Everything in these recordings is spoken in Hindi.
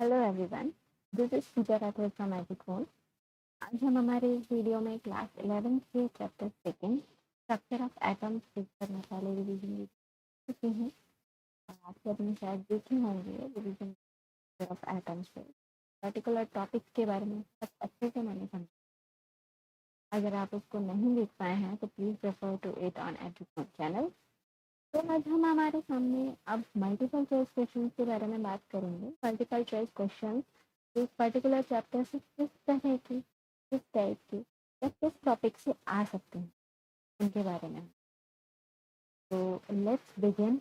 Hello everyone, this is Pooja Rathore from Epic. आज हम हमारे इस वीडियो में क्लास 11 के chapter second structure of atoms discuss करने वाले रिवीजन चुके हैं। और आपसे अपने शायद देखे होंगे रिवीजन ऑफ एटम्स पे पर्टिकुलर टॉपिक के बारे में सब अच्छे से मैंने समझा। अगर आप उसको नहीं देख पाए हैं तो please refer to it on Epic channel. तो आज हम हमारे सामने अब मल्टीपल चॉइस क्वेश्चन के बारे में बात करेंगे। मल्टीपल चॉइस क्वेश्चन एक पर्टिकुलर चैप्टर से किस तरह की, किस टाइप के या किस टॉपिक से आ सकते हैं उनके बारे में। तो लेट्स बिगिन।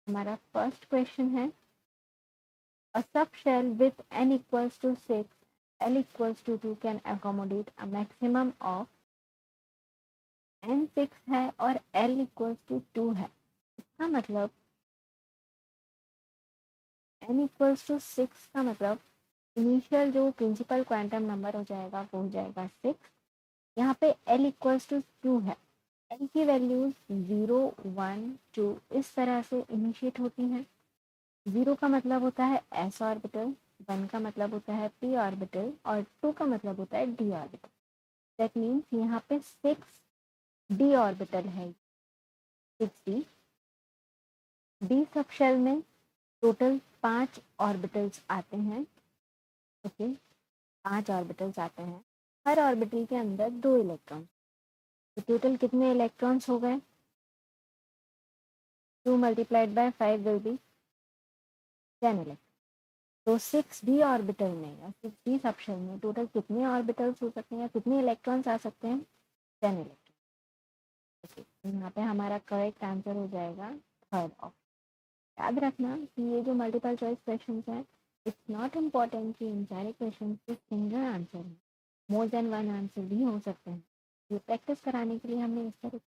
हमारा फर्स्ट क्वेश्चन है, a sub shell with n equals to 6, l equals to 2 can accommodate a maximum of n 6 है और l equals to 2 है। इसका मतलब n equals to 6 का मतलब इनिशियल जो प्रिंसिपल क्वांटम नंबर हो जाएगा वो हो जाएगा 6। यहाँ पे l इक्वल्स टू 2 है। l की वैल्यूज 0, 1, 2 इस तरह से इनिशिएट होती हैं। 0 का मतलब होता है s ऑर्बिटल, 1 का मतलब होता है p ऑर्बिटल और 2 का मतलब होता है d ऑर्बिटल। दैट मीन्स यहाँ पे 6 d ऑर्बिटल है। 6d d सब शेल में टोटल 5 ऑर्बिटल्स आते हैं। ओके, 5 ऑर्बिटल्स आते हैं। हर ऑर्बिटल के अंदर 2 इलेक्ट्रॉन। तो टोटल कितने इलेक्ट्रॉन्स हो गए? 2 multiplied by 5 will be 10 electron. तो 6d ऑर्बिटल में या 6d सबशेल में टोटल कितने ऑर्बिटल्स हो सकते हैं या कितने इलेक्ट्रॉन्स आ सकते हैं? 10 इलेक्ट्रॉन। ओके, यहाँ पे हमारा करेक्ट आंसर हो जाएगा थर्ड ऑप्शन। याद रखना कि ये जो मल्टीपल चॉइस क्वेश्चन हैं, इट्स नॉट इम्पॉर्टेंट कि इन सारे क्वेश्चन के सिंगल आंसर है, मोर देन वन आंसर भी हो सकते हैं। ये प्रैक्टिस कराने के लिए हमने इस तरह,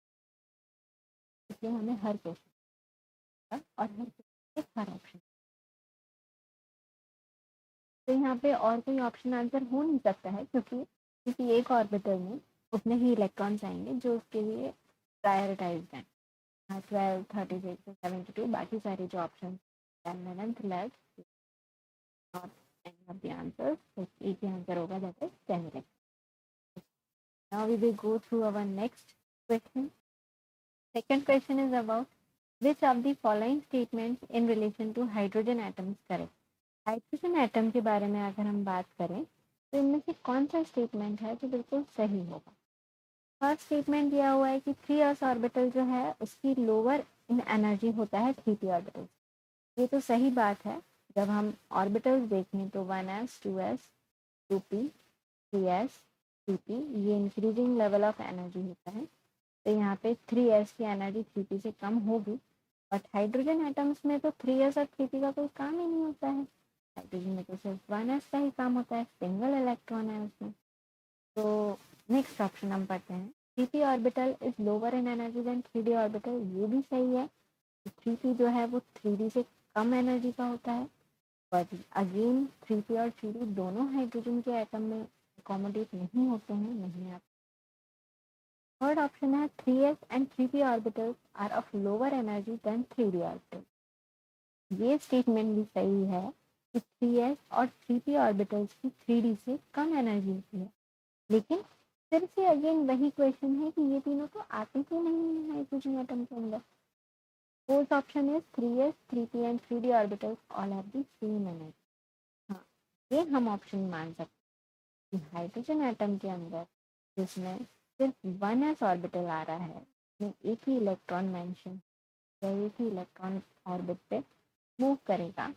इसलिए हमें हर क्वेश्चन और हर एक हर ऑप्शन। तो यहाँ पे और कोई ऑप्शन आंसर हो नहीं सकता है क्योंकि किसी एक ऑर्बिटल में उतने ही इलेक्ट्रॉन्स आएंगे जो उसके लिए प्रायोरिटाइज्ड हैं। 12, 36, 72 बाकी सारे जो option left not any of the answers, तो एक ही आंसर होगा, that is 10 electron. Now we will go through our next question. Second question is about which of the following statements in relation to hydrogen atoms correct? Hydrogen atom के बारे में अगर हम बात करें तो इनमें से कौन सा स्टेटमेंट है जो बिल्कुल सही होगा? फर्स्ट स्टेटमेंट दिया हुआ है कि 3s ऑर्बिटल जो है उसकी लोअर इन एनर्जी होता है 3p ऑर्बिटल। ये तो सही बात है। जब हम ऑर्बिटल्स देखें तो 1s, 2s, 2p, 3s, 3p ये इंक्रीजिंग लेवल ऑफ एनर्जी होता है। तो यहाँ पे 3s की एनर्जी 3p से कम होगी। बट हाइड्रोजन एटम्स में तो 3s और 3p का कोई काम ही नहीं होता है। हाइड्रोजन में तो सिर्फ 1s का ही काम होता है, सिंगल इलेक्ट्रॉन है उसमें। तो नेक्स्ट ऑप्शन हम पढ़ते हैं, 3p orbital is lower in energy than 3d orbital. ये भी सही है। 3p जो है वो 3d से कम एनर्जी का होता है। बट अगेन 3p और 3d दोनों हाइड्रोजन के एटम में अकोमोडेट नहीं होते हैं, नहीं आते। थर्ड ऑप्शन है 3s and 3p orbitals are of lower energy than 3d orbital. ये स्टेटमेंट भी सही है कि 3s और 3p ऑर्बिटल्स की 3d से कम एनर्जी होती है। लेकिन फिर से अगेन वही क्वेश्चन है कि ये तीनों तो आते क्यों नहीं है हाइड्रोजन एटम के अंदर? Fourth option is 3s, 3p and 3d orbitals all have the same energy. हाँ, ये हम ऑप्शन मान सकते हैं कि हाइड्रोजन एटम के अंदर जिसमें सिर्फ 1s ऑर्बिटल आ रहा है, में एक ही इलेक्ट्रॉन मेंशन या एक ही इलेक्ट्रॉन ऑर्बिट पे मूव करेगा,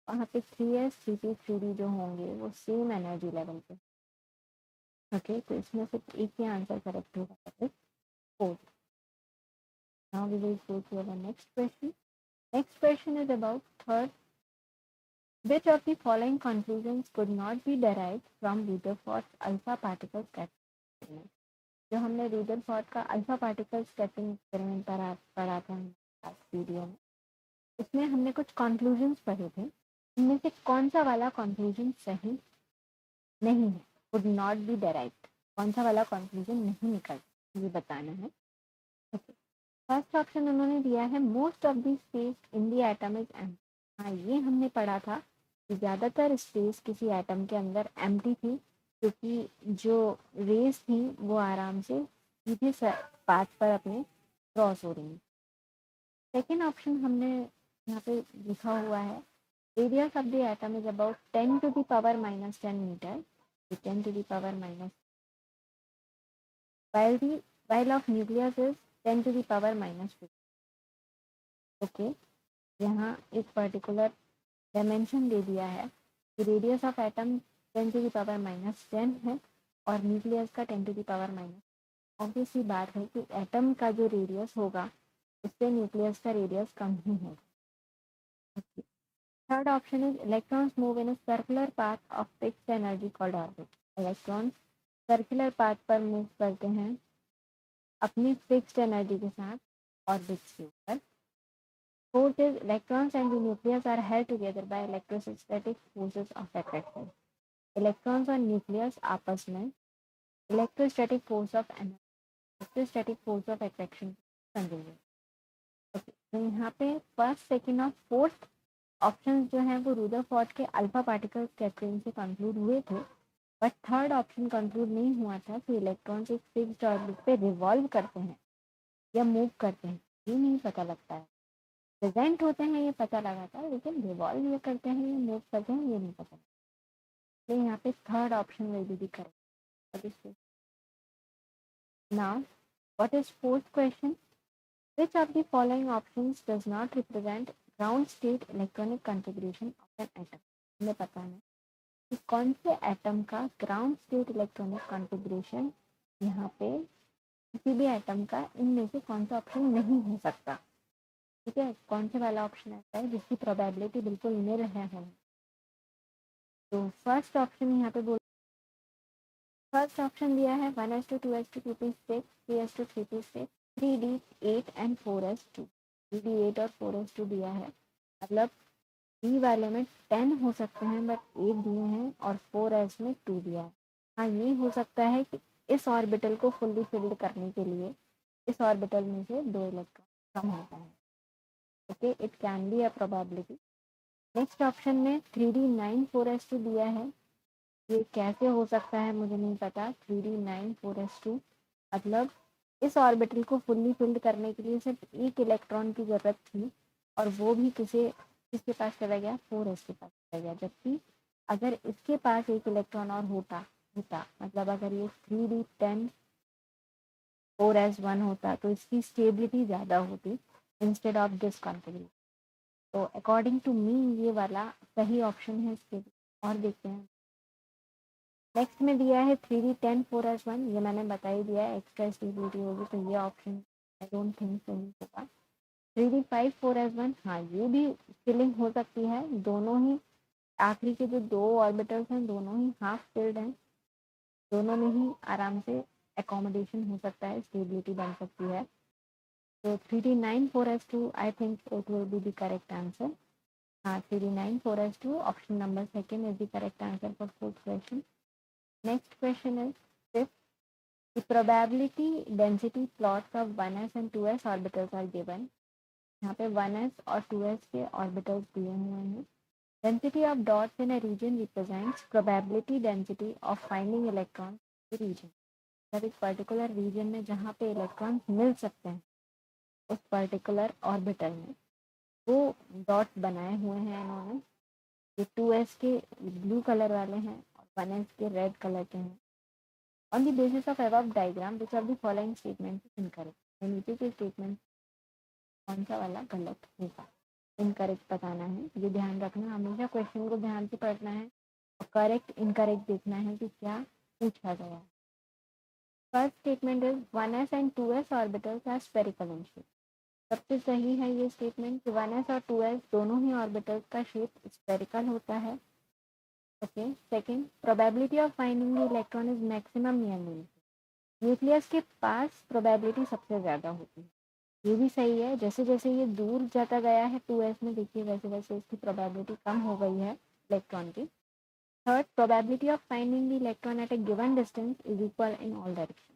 वहाँ पे 3s, 3p, 3d जो होंगे वो सेम एनर्जी लेवल पे। ओके, तो इसमें सिर्फ एक ही आंसर करेक्ट होगा, that is fourth. Now we will go to our next question. Next question is about third, which of the following conclusions could not be derived from Rutherford's alpha particle scattering experiment? जो हमने Rutherford का अल्फा पार्टिकल स्कैटरिंग एक्सपेरिमेंट पढ़ा था लास्ट वीडियो में, उसमें हमने कुछ कंक्लूजन्स पढ़े थे। इनमें से कौन सा वाला कंक्लूजन सही नहीं है, कुड नॉट बी डेराइव्ड? कौन सा वाला कंक्लूजन नहीं निकल, ये बताना है। ओके, फर्स्ट ऑप्शन उन्होंने दिया है most of the space in the atom is empty. हाँ, ये हमने पढ़ा था ज़्यादातर स्पेस किसी एटम के अंदर एम्प्टी थी, क्योंकि जो रेस थी वो आराम से सीधे पाथ पर अपने क्रॉस हो रही हैं। सेकेंड ऑप्शन हमने यहाँ पे लिखा हुआ है, radius of the atom is about 10 to the power minus 10 meter, 10 to the power minus, while of nucleus is 10 to the power minus 50. Okay, यहाँ एक पर्टिकुलर डायमेंशन दे दिया है कि radius of atom 10 to the power minus 10 है और न्यूक्लियस का 10 to the power minus. Obviously बात है कि एटम का जो रेडियस होगा उससे न्यूक्लियस का रेडियस कम ही होगा। Third option is electrons move in a circular path of fixed energy called orbit. Electrons circular path पर मूव करते हैं अपनी फिक्स्ड एनर्जी के साथ ऑर्बिट्स के ऊपर। Fourth is electrons and the nucleus are held together by electrostatic forces of attraction. Electrons और nucleus आपस में electrostatic force of attraction conjugate. Okay, तो यहाँ पे फर्स्ट, सेकेंड और फोर्थ ऑप्शन जो है वो रुदरफोर्ड के अल्फा पार्टिकल स्कैटरिंग से कंक्लूड हुए थे, बट थर्ड ऑप्शन कंक्लूड नहीं हुआ था कि इलेक्ट्रॉन्स एक फिक्स्ड ऑर्बिट पे रिवॉल्व करते हैं या मूव करते हैं, ये नहीं पता लगता है। प्रेजेंट होते हैं ये पता लगा था, लेकिन रिवॉल्व ये करते हैं या मूव करते हैं ये नहीं पता। तो यहाँ पे third option will B correct. Now what is fourth question, which of the following options does not represent ground state electronic configuration of an atom? हमें पता है कि कौन से एटम का ग्राउंड स्टेट इलेक्ट्रॉनिक कॉन्फ़िगरेशन यहाँ पे किसी भी एटम का इनमें से कौन सा ऑप्शन नहीं हो सकता। ठीक है, कौन से वाला ऑप्शन ऐसा है जिसकी प्रोबेबिलिटी बिल्कुल निर है होने। तो फर्स्ट ऑप्शन यहाँ पे बोल, फर्स्ट ऑप्शन दिया है 1s2 2s2 2p6 3s2 3p6 3d8 and 4s2। 3d8 और 4s2 दिया है, मतलब डी वाले में 10 हो सकते हैं बट 8 दिए हैं और 4s में 2 दिया है। हाँ, ये हो सकता है कि इस ऑर्बिटल को फुल्ली फिल्ड करने के लिए इस ऑर्बिटल में से 2 इलेक्ट्रॉन कम होता है। Okay, it can be a probability. Next option में 3d9 4s2 दिया है, ये कैसे हो सकता है मुझे नहीं पता। 3d9 4s2 मतलब इस ऑर्बिटल को फुल्ली फिल्ड करने के लिए सिर्फ एक इलेक्ट्रॉन की ज़रूरत थी और वो भी किसके पास चला गया, 4s के पास चला गया। जबकि अगर इसके पास एक इलेक्ट्रॉन और होता मतलब अगर ये 3d10 4s1 होता तो इसकी स्टेबिलिटी ज़्यादा होती इंस्टेड ऑफ दिस कॉन्फिगरेशन। तो अकॉर्डिंग टू मी ये वाला सही ऑप्शन है इसके लिए। और देखते हैं नेक्स्ट में दिया है 3d10 4s1, ये मैंने बता ही दिया है, एक्स्ट्रा स्टेबिलिटी होगी तो ये ऑप्शन आई डोंट थिंक सही होगा। 3d5 4s1, हाँ ये भी फिलिंग हो सकती है, दोनों ही आखिरी के जो 2 ऑर्बिटल्स हैं दोनों ही हाफ फिल्ड हैं, दोनों में ही आराम से एकोमोडेशन हो सकता है, स्टेबिलिटी बन सकती है। तो 3d9 4s2 I think it will be the correct answer. हाँ, 3d9 4s2 option number second is the correct answer for fourth question. Next question is, if the probability density plots of 1s and 2s orbitals are given, यहाँ पे 1s और 2s के orbitals दिए हुए हैं। Density of dots in a region represents probability density of finding electrons in the region। मतलब एक particular region में जहाँ पे electrons मिल सकते हैं उस particular orbital में वो dots बनाए हुए हैं इन्होंने। ये 2s के ब्लू कलर वाले हैं और 1s के रेड कलर के हैं। On the basis of above diagram, which of the following statements is incorrect? नीचे के स्टेटमेंट कौन सा वाला गलत होगा, इनकरेक्ट बताना है। ये ध्यान रखना, हमेशा क्वेश्चन को ध्यान से पढ़ना है और करेक्ट इनकरेक्ट देखना है कि क्या पूछा गया है। First statement is 1s and 2s orbitals are spherical in shape. सबसे सही है ये स्टेटमेंट कि 1s और 2s दोनों ही ऑर्बिटल्स का शेप स्फेरिकल होता है। Okay, second, probability of finding the electron is maximum near nucleus. Nucleus के पास प्रोबेबिलिटी सबसे ज़्यादा होती है, ये भी सही है। जैसे जैसे ये दूर जाता गया है 2s में, देखिए वैसे वैसे इसकी प्रोबेबिलिटी कम हो गई है इलेक्ट्रॉन की। Third, probability of finding the electron at a given distance is equal in all direction.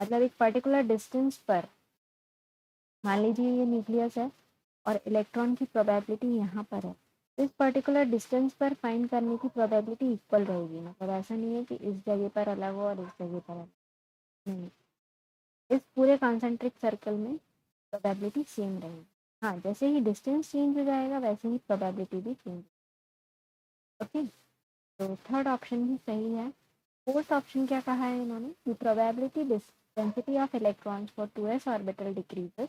मतलब एक पर्टिकुलर डिस्टेंस पर मान लीजिए ये न्यूक्लियस है और इलेक्ट्रॉन की प्रोबेबिलिटी यहाँ पर है, इस पर्टिकुलर डिस्टेंस पर फाइंड करने की प्रोबेबिलिटी इक्वल रहेगी, मतलब ऐसा नहीं है कि इस जगह पर अलग हो और इस जगह पर अलग नहीं, इस पूरे कॉन्सेंट्रिक सर्कल में प्रोबेबिलिटी सेम रहेगी। हाँ, जैसे ही डिस्टेंस चेंज हो जाएगा वैसे ही प्रोबेबिलिटी भी चेंज। ओके, तो थर्ड ऑप्शन भी सही है। फोर्थ ऑप्शन क्या कहा है इन्होंने कि probability density of electrons for 2s orbital decreases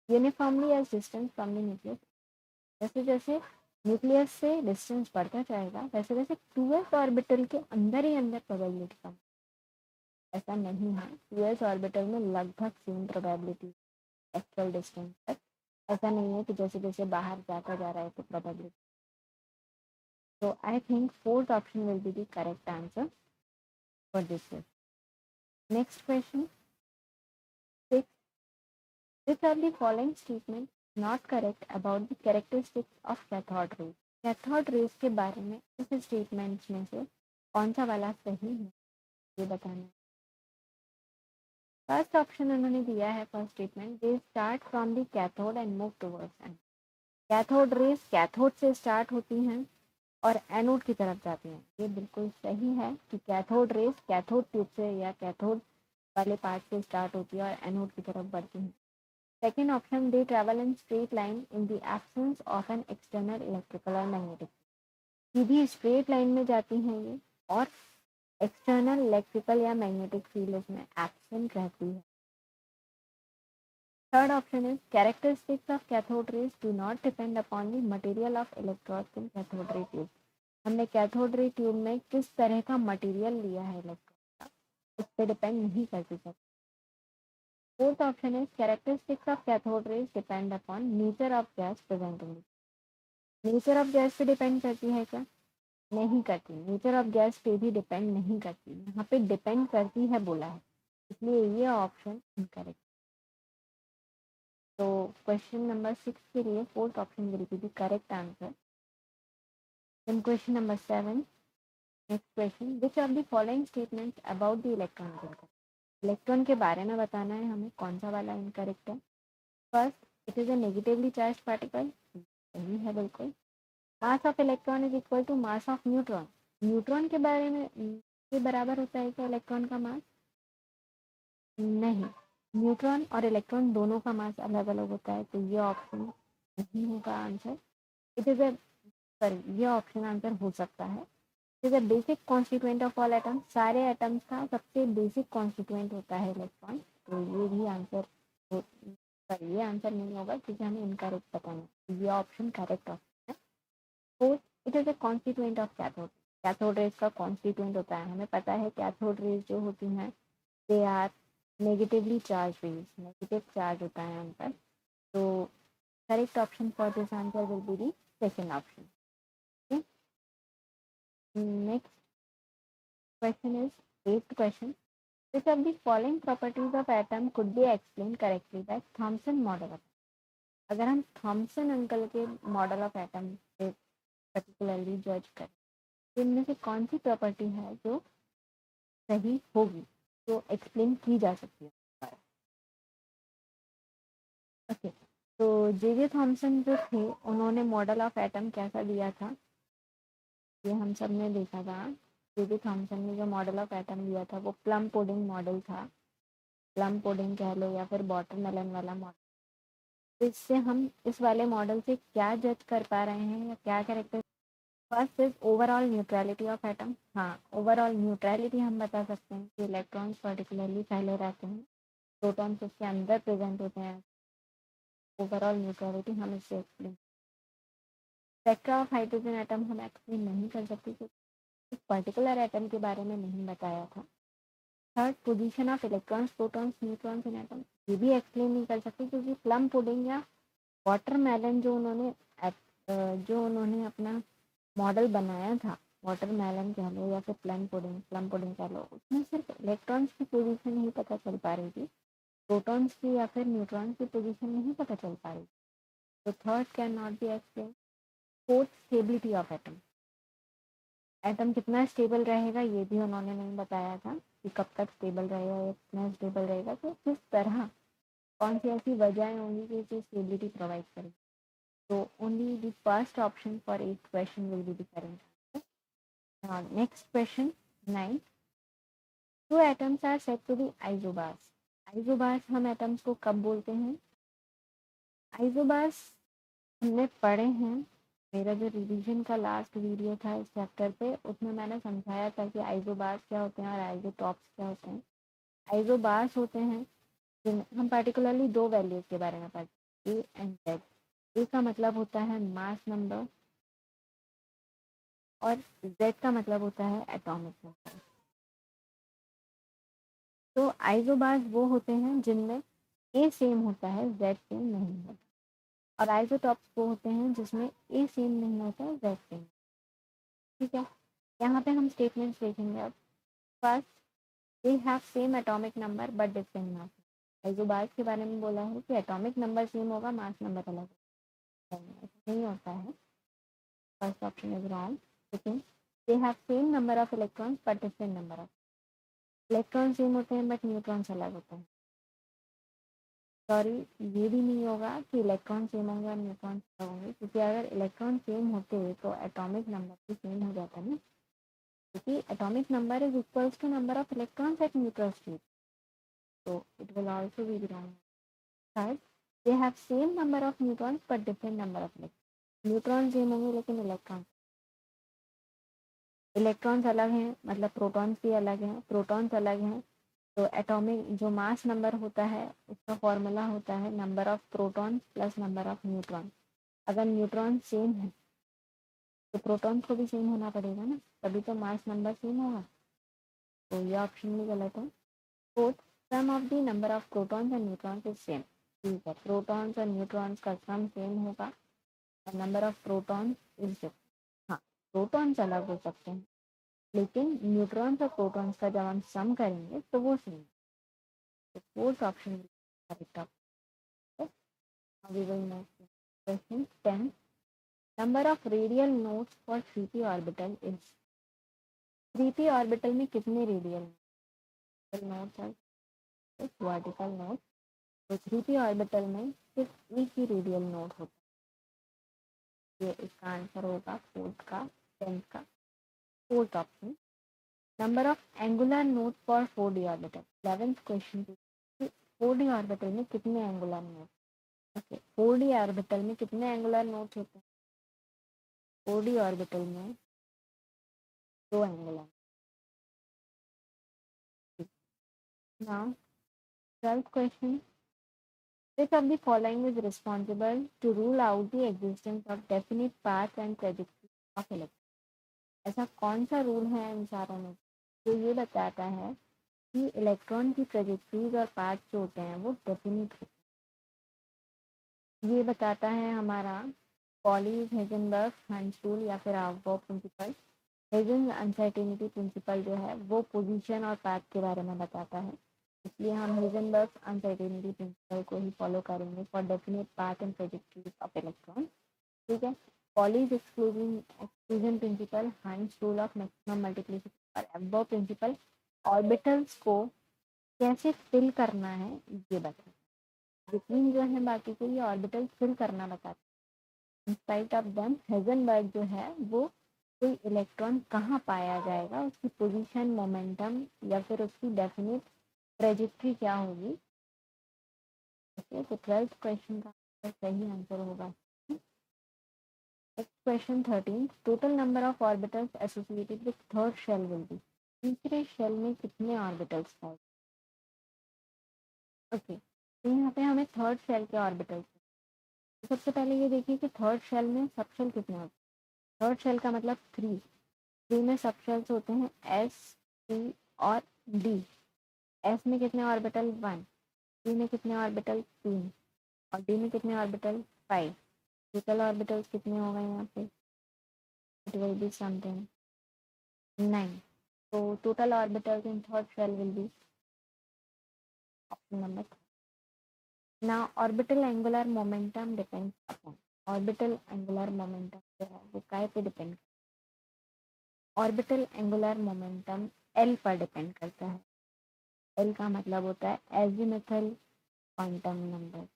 uniformly as distance from the nucleus. जैसे जैसे न्यूक्लियस से डिस्टेंस बढ़ता जाएगा वैसे वैसे 2s ऑर्बिटल के अंदर ही अंदर प्रोबेबिलिटी कम। ऐसा नहीं है, 2s ऑर्बिटल में लगभग सेम प्रोबेबिलिटी एक्चुअल डिस्टेंस तक। ऐसा नहीं है कि जैसे जैसे बाहर जाता जा रहा है तो प्रोबेबिलिटी। तो I think fourth option will be the correct answer for this. Next question 6, which of the following statement is not correct about the characteristics of cathode rays? Cathode rays के बारे में इस स्टेटमेंट्स में से कौन सा वाला सही है ये बताना है। फर्स्ट ऑप्शन उन्होंने दिया है, first statement, they start from the cathode and move towards anode. Cathode rays cathode से स्टार्ट होती हैं और एनोड की तरफ जाती हैं। ये बिल्कुल सही है कि कैथोड रेज कैथोड ट्यूब से या कैथोड वाले पार्ट से स्टार्ट होती है और एनोड की तरफ बढ़ती हैं। Second option, they travel in straight line in the absence of an external electrical और मैग्नेटिक। सीधी स्ट्रेट लाइन में जाती हैं ये और एक्सटर्नल इलेक्ट्रिकल या मैग्नेटिक फील्ड इसमें एब्सेंट रहती है। Third option is characteristics of cathode rays do not depend upon the material of electrodes in cathode ray tube. हमने कैथोड रे ट्यूब में किस तरह का मटेरियल लिया है इलेक्ट्रोड का, उस पर डिपेंड नहीं करती है। Fourth option is characteristics of cathode rays depend upon nature of gas present in. Nature of gas पे डिपेंड करती है क्या? नहीं करती। नेचर ऑफ गैस पे भी डिपेंड नहीं करती, यहाँ पे डिपेंड करती है बोला है, इसलिए ये ऑप्शन इनकरेक्ट। तो क्वेश्चन नंबर 6 के लिए fourth option will be the correct answer. Then question number 7, next question, which of the following statements about the electron is incorrect. Electron के बारे में बताना है हमें, कौन सा वाला इनकरेक्ट है। First, it is a negatively charge particle, सही है बिल्कुल। Mass of electron is equal to mass of neutron, neutron के बारे में के बराबर होता है क्या इलेक्ट्रॉन का मास? नहीं, न्यूट्रॉन और इलेक्ट्रॉन दोनों का मास अलग अलग होता है, तो ये ऑप्शन नहीं होगा answer. It is a sorry, ये ऑप्शन आंसर हो सकता है। It is a basic constituent of all atoms, सारे एटम्स का सबसे बेसिक कॉन्स्टिट्यूएंट होता है इलेक्ट्रॉन, तो ये भी आंसर सॉरी ये आंसर नहीं होगा क्योंकि हमें इनकरेक्ट बताना है। ये ऑप्शन करेक्ट ऑप्शन है। Fourth, it is a constituent of cathode, cathode rays का कॉन्स्टिट्यूएंट होता है, हमें पता है कैथोड रेज जो होती हैं they are negatively charge rays, negative charge होता है उन पर। तो correct option for this answer will be the second option. Next question is eighth question, which of the following properties of atom could be explained correctly by Thompson model of. अगर हम थॉमसन अंकल के मॉडल ऑफ एटम से पर्टिकुलरली जज करें तो इनमें से कौन सी प्रॉपर्टी है जो सही होगी, जो एक्सप्लेन की जा सकती है। ओके, तो जे थॉमसन जो थे उन्होंने मॉडल ऑफ एटम कैसा दिया था, ये हम सब ने देखा था। जे थॉमसन ने जो मॉडल ऑफ एटम दिया था वो प्लम पुडिंग मॉडल था, प्लम पुडिंग कह लो या फिर वाटरमेलन वाला मॉडल। तो इससे हम इस वाले मॉडल से क्या जज कर पा रहे हैं या क्या character. First is overall neutrality of atom. हाँ, ओवरऑल न्यूट्रलिटी हम बता सकते हैं कि इलेक्ट्रॉन्स पर्टिकुलरली फैले रहते हैं, प्रोटॉन्स उसके अंदर प्रेजेंट होते हैं। ओवरऑल न्यूट्रलिटी हम इससे explain. Spectra of hydrogen atom हम एक्सप्लेन नहीं कर सकते क्योंकि इस पर्टिकुलर एटम के बारे में नहीं बताया था। Third, position of electrons protons neutrons in atom, ये भी एक्सप्लेन नहीं कर सकते क्योंकि प्लम पुडिंग या वाटरमेलन जो उन्होंने अपना मॉडल बनाया था, वाटरमेलन कह लो या फिर प्लम पुडिंग कह लो, उसमें सिर्फ इलेक्ट्रॉन्स की पोजीशन ही पता चल पा रही थी, प्रोटॉन्स की या फिर न्यूट्रॉन्स की पोजीशन नहीं पता चल पा रही। तो third can not be explain. Fourth, stability of atom, atom कितना स्टेबल रहेगा ये भी उन्होंने नहीं बताया था कि कब तक स्टेबल रहेगा या कितना स्टेबल रहेगा, तो किस तरह कौन सी ऐसी वजहें होंगी कि इसे स्टेबिलिटी प्रोवाइड करेगी। So only the first option for each question will be the correct answer. Now next question 9. Two atoms are said to be isobars. Isobars हम atoms को कब बोलते हैं? Isobars हमने पढ़े हैं, मेरा जो रिवीजन का लास्ट वीडियो था इस चैप्टर पे उसमें मैंने समझाया था कि आइसोबार्स क्या होते हैं और आइसोटॉप्स क्या होते हैं। आइसोबार्स होते हैं जिनमें हम पार्टिकुलरली दो वैल्यूज के बारे में पढ़ते हैं, ए एंड जेड। ए का मतलब होता है मास नंबर और जेड का मतलब होता है एटॉमिक नंबर। तो आइसोबार्स वो होते हैं जिनमें ए सेम होता है, जेड सेम नहीं होता, और आइसोटॉप्स वो होते हैं जिसमें ए सेम नहीं होता, जेड सेम। ठीक है, यहाँ पे हम स्टेटमेंट्स देखेंगे अब। First, they have same atomic number but different mass. Isobars के बारे में बोला है कि एटॉमिक नंबर सेम होगा, मास नंबर अलग होगा, ऐसा नहीं होता है। First option is wrong. Second, they have same number of electrons but different number of. Electron same होते हैं बट न्यूट्रॉन्स अलग होते हैं। सॉरी, ये भी नहीं होगा कि इलेक्ट्रॉन सेम होंगे और न्यूट्रॉन अलग होंगे, क्योंकि अगर इलेक्ट्रॉन सेम होते तो एटॉमिक नंबर भी सेम हो जाता ना, क्योंकि atomic number is equals to number of electrons at neutral state, so it will also be wrong. Third, they have same number of neutrons but different number of electrons. Neutron same होंगे लेकिन इलेक्ट्रॉन्स अलग हैं, मतलब प्रोटॉन्स भी अलग हैं, प्रोटॉन्स अलग हैं। तो एटॉमिक जो मास नंबर होता है उसका फॉर्मूला होता है number of protons plus number of neutron. अगर न्यूट्रॉन सेम है तो प्रोटॉन्स को भी सेम होना पड़ेगा ना, तभी तो मास नंबर सेम होगा। तो ये ऑप्शन भी गलत है। Fourth, sum of the number of protons and neutrons is same. ठीक है, प्रोटॉन्स और न्यूट्रॉन्स का सम सेम होगा और number of protons is different. हाँ, प्रोटॉन्स अलग हो सकते हैं लेकिन न्यूट्रॉन्स और प्रोटॉन्स का जब हम सम करेंगे तो वो सेम। तो fourth option correct option. We will next question 10। Number of radial nodes for 3p orbital is. 3p orbital में कितने रेडियल नोड्स हैं? Vertical node. तो 3p ऑर्बिटल में सिर्फ एक ही रेडियल नोड होता है। ये इसका आंसर होगा फोर्थ का, 10th का fourth option. Number of angular node for 4d orbital. 11th question, 4d orbital में कितने angular node? Okay, 4d orbital में कितने एंगुलर नोड्स होते हैं? 4d ऑर्बिटल में दो angular. Now 12th question, which of the following is responsible to rule out the existence of definite path and trajectory of electron? ऐसा कौन सा रूल है इन चारों में जो ये बताता है कि इलेक्ट्रॉन की ट्रेजेक्टरीज और पाथ जो होते हैं वो डेफिनिट होते हैं? ये बताता है हमारा पॉली हेजनबर्ग हंस रूल या फिर आउटबॉ प्रिंसिपल। हेजन अनसर्टेनिटी प्रिंसिपल जो है वो पोजीशन और पाथ के बारे में बताता है, इसलिए हम हेजनबर्ग अनसर्टेनिटी प्रिंसिपल को ही फॉलो करेंगे for definite path and trajectories of electron. ठीक है, पॉलीज एक्सक्लूजन प्रिंसिपल, हंस रूल ऑफ मैक्सिमम मल्टीप्लिसिटी और अबॉ प्रिंसिपल ऑर्बिटल्स को कैसे फिल करना है ये बताता है। जितनी जो है बाकी को ये ऑर्बिटल फिल करना बताता है। इंस्पाइट ऑफ देम हेजनबर्ग जो है वो कोई इलेक्ट्रॉन कहाँ पाया जाएगा, उसकी पोजीशन, मोमेंटम या फिर उसकी डेफिनेट ट्रेजेक्टरी क्या होगी। ओके, तो 12th क्वेश्चन का सही आंसर होगा। Next question 13, total number of orbitals associated with third shell will be. तीसरे शेल में कितने ऑर्बिटल्स पाए? ओके, तो यहाँ पे हमें थर्ड शेल के ऑर्बिटल्स, तो सबसे पहले ये देखिए कि थर्ड शेल में सब शेल कितने होते हैं। थर्ड शेल का मतलब 3, 3 में सब शेल्स होते हैं एस, टी और डी। एस में कितने ऑर्बिटल? 1। टी में कितने ऑर्बिटल? 3। और डी में कितने ऑर्बिटल? 5। टोटल ऑर्बिटल्स कितने हो गए यहाँ पे? It will be something 9। So total orbitals in third shell will be option number 3. Now orbital angular momentum depends upon, orbital angular momentum जो है वो काय पे depend? Orbital angular momentum L पर डिपेंड करता है। एल का मतलब होता है एजीमुथल क्वांटम नंबर,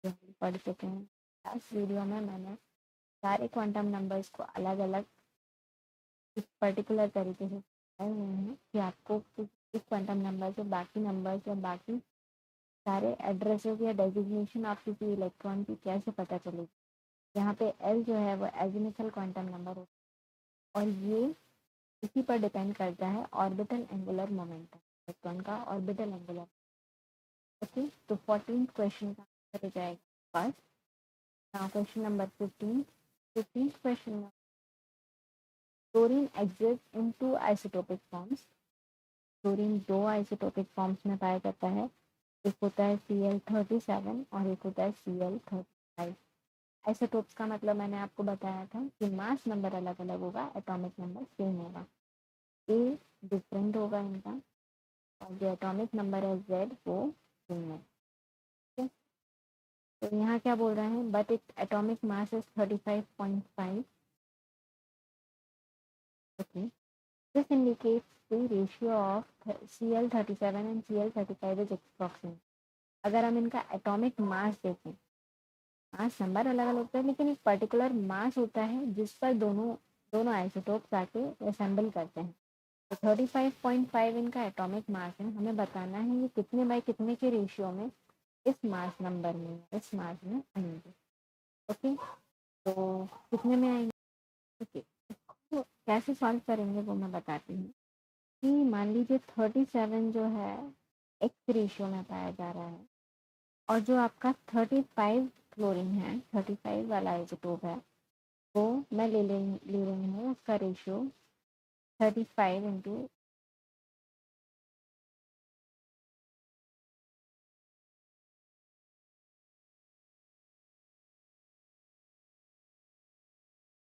जो हम पढ़ चुके हैं। लास्ट वीडियो में मैंने सारे क्वांटम नंबर्स को अलग अलग इस पर्टिकुलर तरीके से बताए हुए हैं कि आपको इस क्वांटम नंबर से बाकी नंबर्स या बाकी सारे एड्रेसेस या डेजिग्नेशन ऑफ किसी इलेक्ट्रॉन की कैसे पता चलेगी। यहाँ पे एल जो है वो एजिमुथल क्वांटम नंबर होता है और ये इसी पर डिपेंड करता है ऑर्बिटल एंगुलर मोमेंटम, इलेक्ट्रॉन का ऑर्बिटल एंगुलर। ओके, तो 14th क्वेश्चन का आंसर हो जाएगा first. Now question number 15th question में chlorine exist in two isotopic forms. Chlorine दो आइसोटोपिक फॉर्म्स में पाया जाता है, एक होता है Cl37 और एक होता है Cl35। आइसोटोप्स का मतलब मैंने आपको बताया था कि मास नंबर अलग अलग होगा, एटॉमिक नंबर सेम होगा, ए डिफरेंट होगा इनका, और जो एटॉमिक नंबर है Z वो सेम है। तो यहाँ क्या बोल रहे हैं, but its atomic mass is 35.5। Okay, this indicates the ratio of Cl37 and Cl35 is approximate. अगर हम इनका एटॉमिक मास देखें, मास नंबर अलग अलग होता है लेकिन एक पर्टिकुलर मास होता है जिस पर दोनों दोनों आइसोटोप्स आके असेंबल करते हैं। तो 35.5 इनका एटॉमिक मास है, हमें बताना है ये कितने बाई कितने के रेशियो में इस मास नंबर में इस मास में आएंगे। ओके, तो कितने में आएंगे। ओके, तो कैसे सॉल्व करेंगे वो मैं बताती हूँ कि मान लीजिए 37 जो है एक्स रेशियो में पाया जा रहा है और जो आपका 35 क्लोरीन है, 35 वाला आइसोटोप है, वो मैं ले रही हूँ उसका रेशियो 35 इंटू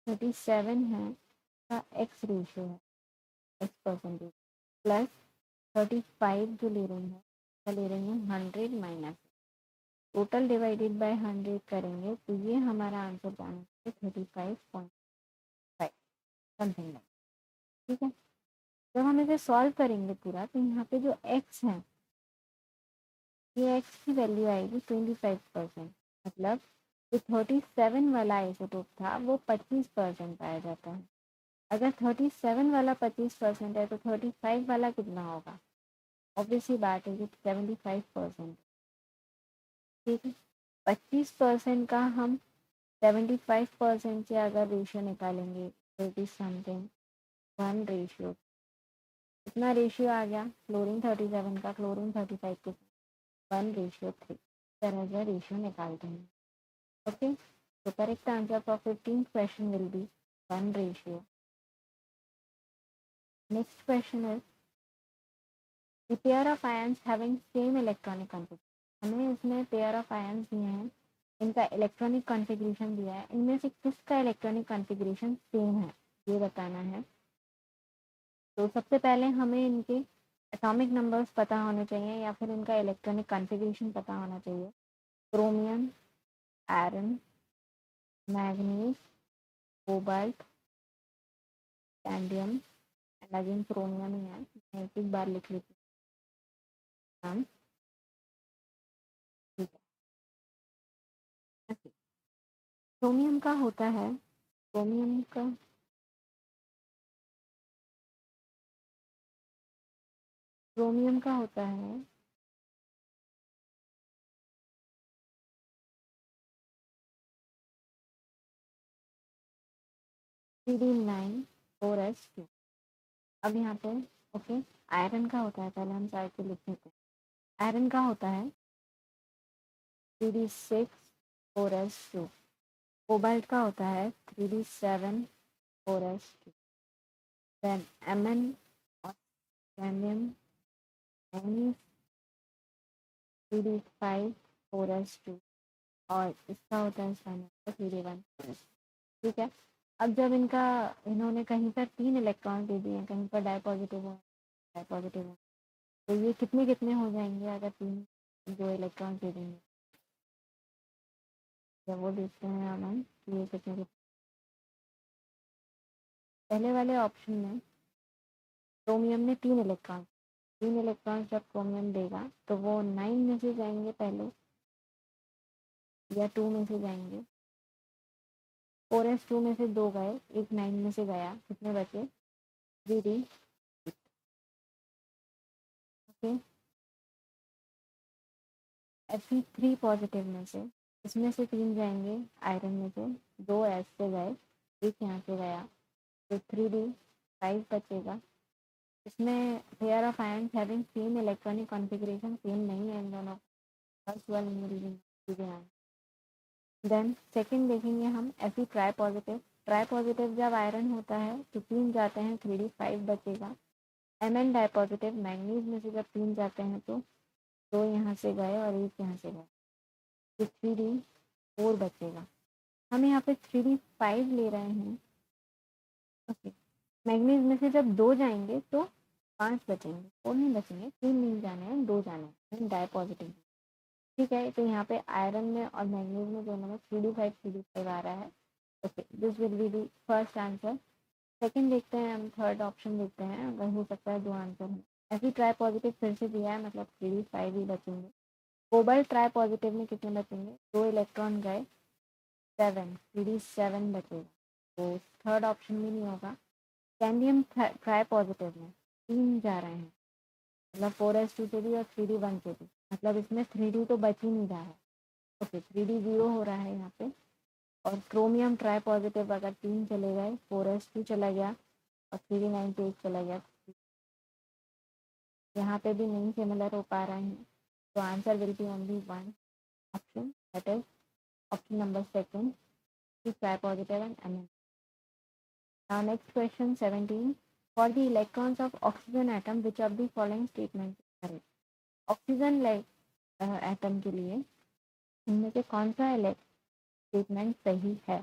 37 है का एक्स रेशियो है, एक्स परसेंटेज, प्लस 35 जो ले रही हूँ ले रही हूँ 100 माइनस, टोटल डिवाइडेड बाय 100 करेंगे तो ये हमारा आंसर जाना 35.5 समथिंग लाइक। ठीक है, जब हम इसे सॉल्व करेंगे पूरा तो यहाँ पे जो x है ये x की वैल्यू आएगी 25%, मतलब जो 37 वाला आइसोटोप था वो 25% पाया जाता है। अगर 37 वाला 25% है तो 35 वाला कितना होगा, ऑब्वियसली बात है कि 75%। ठीक है, 25% का हम 75% से अगर रेशियो निकालेंगे तो इट इज समथिंग 1 रेशियो। इतना रेशियो आ गया क्लोरीन 37 का क्लोरीन 35 के 1:3 तरह का रेशियो निकालते हैं। ओके, तो correct answer for 15th question will be 1 ratio. Next question is the pair of ions having same electronic configuration. हमें इसमें पेयर ऑफ आयंस दिए हैं, इनका इलेक्ट्रॉनिक कॉन्फ़िगरेशन दिया है, इनमें से किसका इलेक्ट्रॉनिक कॉन्फ़िगरेशन सेम है ये बताना है। तो सबसे पहले हमें इनके एटॉमिक नंबर्स पता होने चाहिए या फिर इनका इलेक्ट्रॉनिक कॉन्फ़िगरेशन पता होना चाहिए। Chromium, iron, manganese, cobalt, scandium and again chromium ही है, मैं एक बार लिख लेती हूँ। ठीक है, क्रोमियम का होता है, क्रोमियम का क्रोमियम का होता है CD9 4s2। अब यहाँ पे ओके, आयरन का होता है, पहले हम साइड पे लिख देते हैं। आयरन का होता है CD6 4s2। कोबाल्ट का होता है 3D7 4s2। देन Mn और कैडमियम 3D5 4s2 और इसका होता है इसका नंबर 3D1। ठीक है, अब जब इनका इन्होंने कहीं पर 3 इलेक्ट्रॉन दे दिए, कहीं पर डाई पॉजिटिव हो, तो ये कितने कितने हो जाएंगे अगर 3 जो इलेक्ट्रॉन दे देंगे। जब वो देखते हैं हम कि ये कितने कितने, पहले वाले ऑप्शन में क्रोमियम ने 3 इलेक्ट्रॉन जब क्रोमियम देगा तो वो 9 में से जाएंगे पहले या 2 में से जाएंगे। 4s2 में से 2 गए, एक 9 में से गया, कितने बचे? 3d। ओके, Fe3 पॉजिटिव में से, इसमें से 3 जाएंगे आयरन में से, 2 एस से गए, एक यहाँ से गया, तो 3d5 बचेगा। इसमें pair of ion having same electronic configuration same नहीं है इन दोनों, फर्स्ट वाले। देन सेकंड देखेंगे हम Fe try positive. Try positive जब आयरन होता है तो 3 जाते हैं, 3d5 बचेगा। Mn डाई पॉजिटिव, मैंगनीज में से जब 3 जाते हैं तो 2 यहाँ से गए और एक यहाँ से गए, तो 3d4 बचेगा। हम यहाँ पे 3d5 ले रहे हैं। ओके, मैंगनीज में से जब 2 जाएंगे तो 5 बचेंगे, 4 नहीं बचेंगे, 3 नहीं जाने हैं, 2 जाने हैं डाई पॉजिटिव। ठीक है, तो यहाँ पे आयरन में और मैंगनीज में दोनों में 3d5 आ रहा है। Okay, this will be the first answer. Second देखते हैं हम, थर्ड ऑप्शन देखते हैं, अगर हो सकता है 2 आंसर हो। ऐसी ट्राई पॉजिटिव फिर से दिया है, मतलब 3d5 ही बचेंगे। कोबाल्ट ट्राई पॉजिटिव में कितने बचेंगे? 2 इलेक्ट्रॉन गए, 7, 3d7 बचेगा, तो थर्ड ऑप्शन भी नहीं होगा। कैंडियम ट्राई पॉजिटिव में 3 जा रहे हैं, मतलब 4s2 से भी और 3d1 से भी, मतलब इसमें 3d तो बच ही नहीं रहा है। ओके, 3d0 हो रहा है यहाँ पे। और क्रोमियम ट्राई पॉजिटिव अगर 3 चले गए, 4s2 चला गया और 3d98 चला गया, यहाँ पे भी नहीं सिमिलर हो पा रहे हैं, तो answer will B only one option, that is option number second, try positive and Mn। Now next question 17. For the electrons of oxygen atom, which of the following statements is correct? Oxygen atom के लिए इनमें से कौन सा स्टेटमेंट सही है?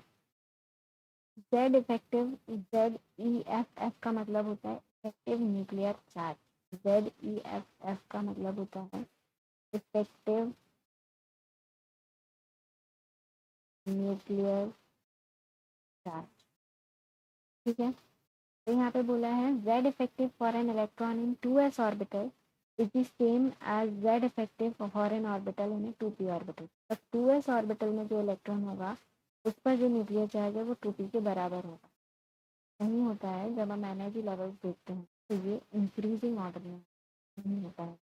जेड इफेक्टिव, ZEFF का मतलब होता है इफेक्टिव न्यूक्लियर चार्ज। ZEFF का मतलब होता है इफेक्टिव न्यूक्लियर चार्ज। ठीक है, तो यहाँ पे बोला है Z effective for an electron in 2s orbital is the same as Z effective for an orbital in a 2p orbital। तो 2s ऑर्बिटल में जो इलेक्ट्रॉन होगा उस पर जो न्यूक्लियर चार्ज है वो 2p के बराबर होगा। नहीं होता है, जब हम एनर्जी लेवल्स देखते हैं तो ये इंक्रीजिंग ऑर्डर में नहीं होता है।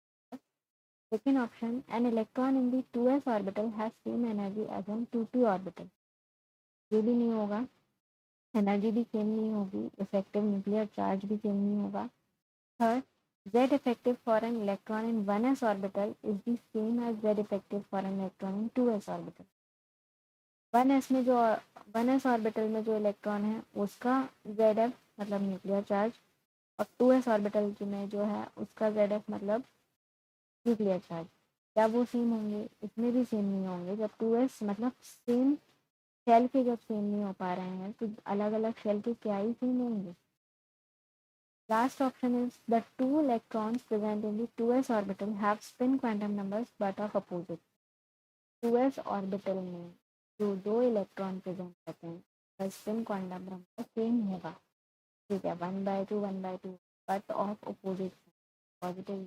Second option, an electron in the 2s orbital has same energy as an 2p orbital, ये भी नहीं होगा। एनर्जी भी सेम नहीं होगी, इफेक्टिव न्यूक्लियर चार्ज भी सेम नहीं होगा। Third, Z effective for an electron in 1s orbital is the same as Z effective for an electron in 2s orbital। 1s में जो 1s ऑर्बिटल में जो इलेक्ट्रॉन है उसका ZF मतलब न्यूक्लियर चार्ज, और 2s ऑर्बिटल में जो है उसका ZF मतलब न्यूक्लियर चार्ज, क्या वो सेम होंगे? इसमें भी सेम नहीं होंगे। जब 2s मतलब सेम शेल के जब सेम नहीं हो पा रहे हैं तो अलग अलग शेल के क्या ही सेम होंगे। Last option is the two electrons present in the 2s orbital have spin quantum numbers but of opposite। 2s orbital में जो 2 इलेक्ट्रॉन प्रेजेंट करते हैं उसका स्पिन क्वांटम नंबर सेम होगा। ठीक है, 1/2 1/2 but of opposite positive.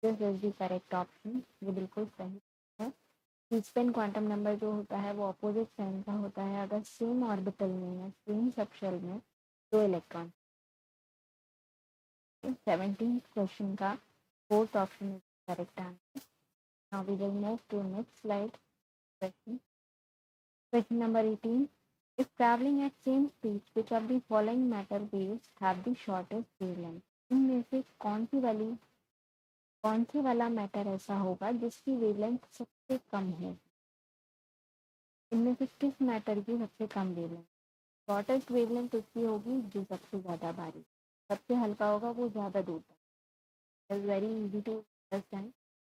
This is the correct option, ये बिल्कुल सही है। स्पिन क्वांटम नंबर जो होता है वो अपोजिट साइन का होता है अगर सेम ऑर्बिटल में या सेम सबशेल में 2 इलेक्ट्रॉन। 17th क्वेश्चन का fourth option is correct answer. Now we will move to next slide. Question number 18, if traveling at same speed which of the following matter waves have the shortest wavelength। इनमें से कौन सी वाला मैटर ऐसा होगा जिसकी वेवलेंथ सबसे कम है? इनमें से किस मैटर की सबसे कम वेवलेंथ? शॉर्टेस्ट वेवलेंथ उसकी होगी जो सबसे ज़्यादा भारी, सबसे हल्का होगा वो ज़्यादा दूर तक। Is very easy to understand,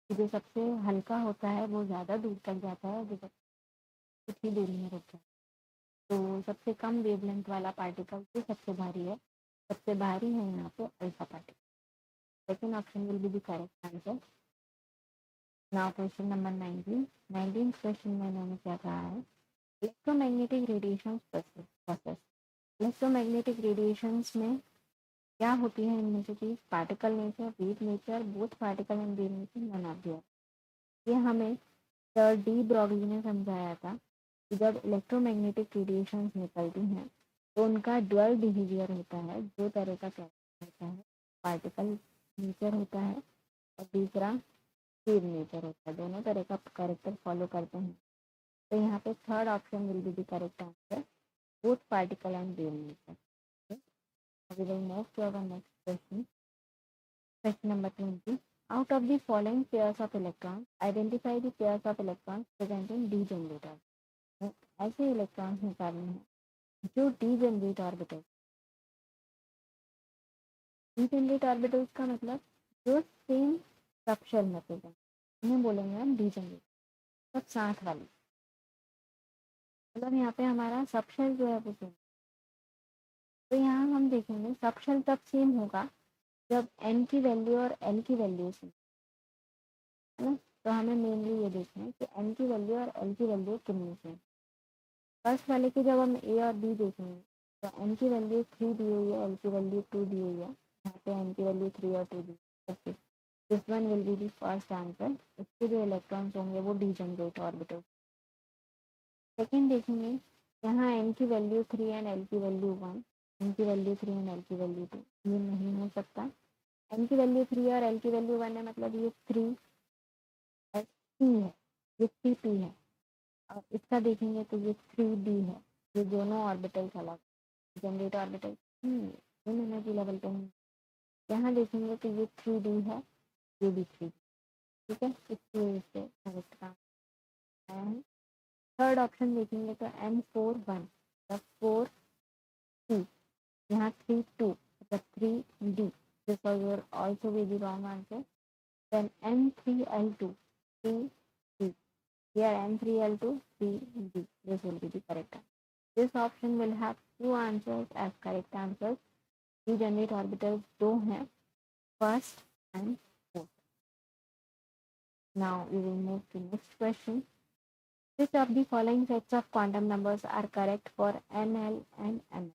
जो सबसे हल्का होता है वो ज़्यादा दूर तक जाता है, जो कुछ ही दूरी में रुकता है। तो सबसे कम वेवलेंथ वाला पार्टिकल जो सबसे भारी है, सबसे भारी है यहाँ पे alpha particle. Second option will be the correct answer. Now question number 19 question में इन्होंने क्या कहा है? Electromagnetic radiation process. Electromagnetic radiations में क्या होती है इनमें से चीज? Particle nature, wave nature, both particle and wave nature, none of the. ये हमें सर डी ब्रॉगली ने समझाया था। कि जब इलेक्ट्रोमैग्नेटिक रेडिएशंस निकलती हैं तो उनका ड्यूअल बिहेवियर होता है। दो तरह का कैरेक्टर होता है, पार्टिकल नेचर होता है और दूसरा वेव नेचर होता है। दोनों तरह का कैरेक्टर फॉलो करते हैं। तो यहाँ पे third option will be the correct answer, both particle and wave nature. Okay. We will move to our next question. Question number 20. Out of the following pairs of electrons, identify the pairs of electrons present in degenerator. ऐसे इलेक्ट्रॉन्स निकालने हैं जो डीजेनरेट ऑर्बिटल। डीजेनरेट ऑर्बिटल्स का मतलब जो सेम स्ट्रक्चर में प्रेजेंट, उन्हें बोलेंगे हम डीजेनरेट। सब साथ वाली, मतलब यहाँ पे हमारा सबशेल जो है वो सेम। तो यहाँ हम देखेंगे सबशेल तब सेम होगा जब n की वैल्यू और l की वैल्यू सेम है ना। तो हमें मेनली ये देखना है कि n की वैल्यू और l की वैल्यू कितनी सेम। फर्स्ट वाले की जब हम a और b देखेंगे तो n की वैल्यू 3 दी हुई है, l की वैल्यू 2 दी हुई है। यहाँ पे n की वैल्यू 3 और 2 दी है। This one will be the first answer. इसके जो इलेक्ट्रॉन्स होंगे वो डीजेनरेट ऑर्बिटल। सेकेंड देखेंगे, यहाँ n की वैल्यू 3 एंड l की वैल्यू 1, n की वैल्यू 3 एंड l की वैल्यू 2, ये नहीं हो सकता। n की वैल्यू 3 और l की वैल्यू 1 है, मतलब ये 3 p है, ये 3p है। और इसका देखेंगे तो ये 3d है। ये दोनों ऑर्बिटल्स अलग, जनरेट ऑर्बिटल इन एनर्जी लेवल पे नहीं। यहाँ देखेंगे तो ये 3d है, ये भी 3d। ठीक है, इसलिए इससे करेक्ट काम आया है। थर्ड ऑप्शन देखेंगे तो N4 1 मतलब 4p, यहाँ 3 2 मतलब 3d। This was also be the wrong answer. Then N3L2 3d, here N3L2 3d, this will be the correct answer. This option will have two answers as correct answers. Degenerate orbitals दो हैं, first and fourth. Now we will move to next question. Which of the following sets of quantum numbers are correct for NL and ML?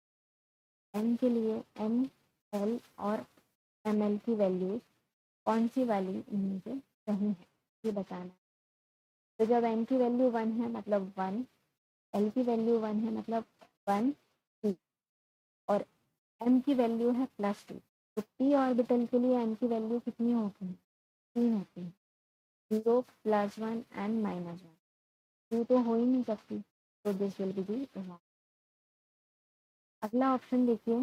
n के लिए n, l और ml की वैल्यूज कौन सी वाली इनमें से सही है, ये बताना है। तो जब n की वैल्यू 1 है मतलब 1, l की वैल्यू 1 है मतलब 1 p, और m की वैल्यू है +2। तो p ऑर्बिटल के लिए n की वैल्यू कितनी होती है? 3 होती है। 0 +1 एंड -1, 2 तो हो ही नहीं सकती, तो this will be the wrong. अगला ऑप्शन देखिए,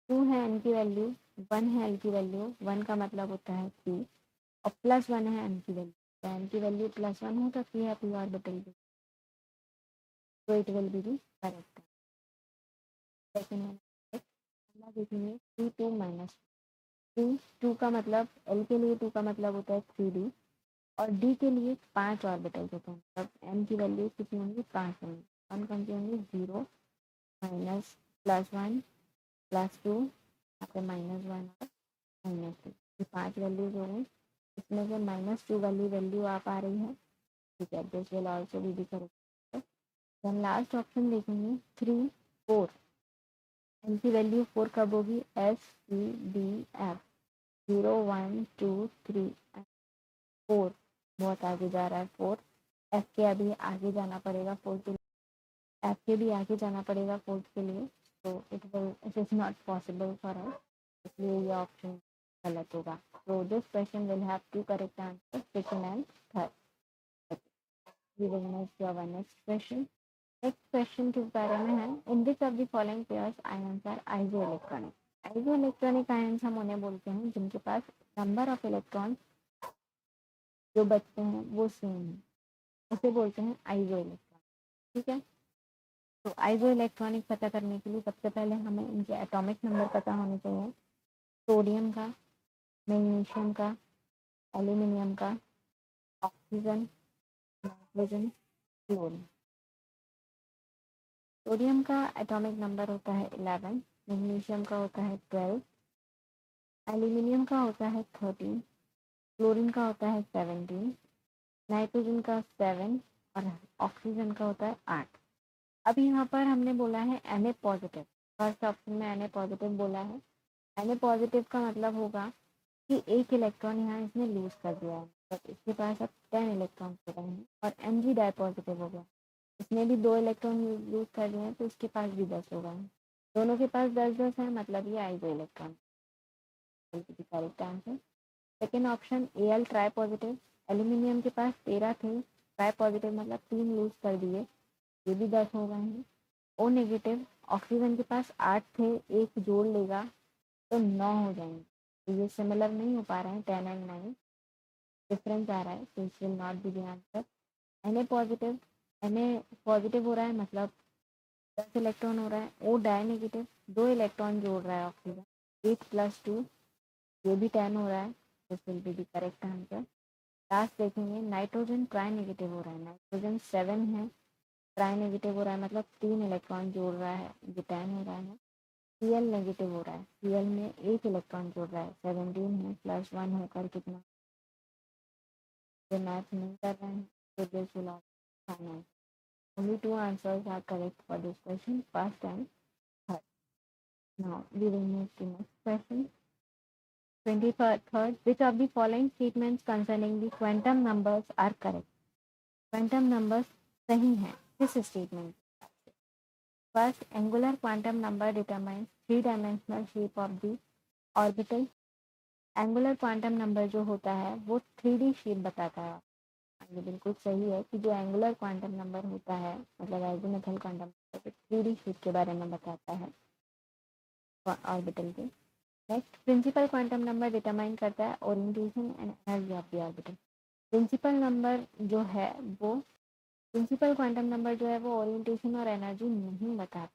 2 है n की वैल्यू, 1 है l की वैल्यू, 1 का मतलब होता है p और +1 है n की वैल्यू। तो n की वैल्यू +1 हो सकती है p ऑर्बिटल की, तो it will be the correct. Second अगला देखेंगे 3 2 -3, 2 का मतलब l के लिए 2 का मतलब होता है 3d और d के लिए 5 ऑर्बिटल्स होते हैं। मतलब n की वैल्यू कितनी होंगी? 5 होंगी। कौन कौन सी होंगी? 0 -+1 +2, यहाँ पे -1 और -2, ये 5 वैल्यूज हो गई। इसमें से -2 वाली वैल्यू आ पा रही है। ठीक है, this will also be the correct. Then last option देखेंगे 3 4, n की वैल्यू 4 कब होगी? S, T, D, F, 0 1 2 3 4, बहुत आगे जा रहा है 4। F के अभी आगे जाना पड़ेगा 4 के लिए, F के भी आगे जाना पड़ेगा 4 के लिए। तो it is not possible for us, इसलिए ये ऑप्शन गलत होगा। तो this question will have two correct answer, second and third. We will move to our next question. Next question किस बारे में है? In which of the following pairs ions are isoelectronic? Isoelectronic ions हम उन्हें बोलते हैं जिनके पास नंबर ऑफ इलेक्ट्रॉन जो बचते हैं वो सेम है, उसे बोलते हैं आइसो इलेक्ट्रॉनिक। ठीक है, तो आइसो इलेक्ट्रॉनिक पता करने के लिए सबसे पहले हमें इनके एटॉमिक नंबर पता होने चाहिए। सोडियम का, मैग्नीशियम का, एल्यूमिनियम का, ऑक्सीजन, नाइट्रोजन, क्लोरीन। सोडियम का एटॉमिक नंबर होता है 11, मैग्नीशियम का होता है 12, एल्यूमिनियम का होता है 13, क्लोरीन का होता है 17, नाइट्रोजन का 7 और ऑक्सीजन का होता है 8। अब यहाँ पर हमने बोला है Na पॉजिटिव, फर्स्ट ऑप्शन में Na पॉजिटिव बोला है। Na पॉजिटिव का मतलब होगा कि एक इलेक्ट्रॉन यहाँ इसने लूज कर दिया है, तो इसके पास अब 10 इलेक्ट्रॉन हो गए हैं और Mg डाई पॉजिटिव हो गया। इसने भी 2 इलेक्ट्रॉन यूज़ कर दिए हैं तो इसके पास भी 10 होगा। दोनों के पास 10-10 है, मतलब ये iso electron. Correct answer. Second option Al try positive, aluminium के पास 13 थे, ट्राई पॉजिटिव मतलब 3 लूज कर दिए, ये भी 10 हो गए हैं। ओ नेगेटिव, ऑक्सीजन के पास 8 थे, एक जोड़ लेगा तो 9 हो जाएंगे। तो ये सिमिलर नहीं हो पा रहे हैं, 10 एंड 9 डिफरेंस आ रहा है, तो it will not be the answer. Na positive, Na positive हो रहा है मतलब 10 इलेक्ट्रॉन हो रहा है। O डाई नेगेटिव, 2 इलेक्ट्रॉन जोड़ रहा है ऑक्सीजन, 8 + 2, ये भी 10 हो रहा है, this will be the correct answer. Last देखेंगे, नाइट्रोजन ट्राई नेगेटिव हो रहा है, नाइट्रोजन 7 है, ट्राई नेगेटिव हो रहा है मतलब 3 इलेक्ट्रॉन जोड़ रहा है, ये 10 हो रहा है। Cl नेगेटिव हो रहा है, Cl में 1 इलेक्ट्रॉन जोड़ रहा है, 17 है, +1 होकर कितना, ये मैथ नहीं कर रहे हैं, तो this will option. Only 2 answers are correct for this question, first and third. Now we will move to next question. 23rd, which of the following statements concerning the quantum numbers are correct? Quantum numbers सही हैं किस statement? First, angular quantum number determines three-dimensional shape of the orbital. Angular quantum number जो होता है वो 3D shape बताता है। ये बिल्कुल सही है कि जो एंगुलर क्वांटम नंबर होता है मतलब azimuthal quantum number 3D shape के बारे में बताता है ऑर्बिटल के। Next, principal quantum number determine करता है orientation and energy of the orbital. Principal number जो है वो प्रिंसिपल क्वांटम नंबर जो है वो ओरिएंटेशन और एनर्जी नहीं बताता,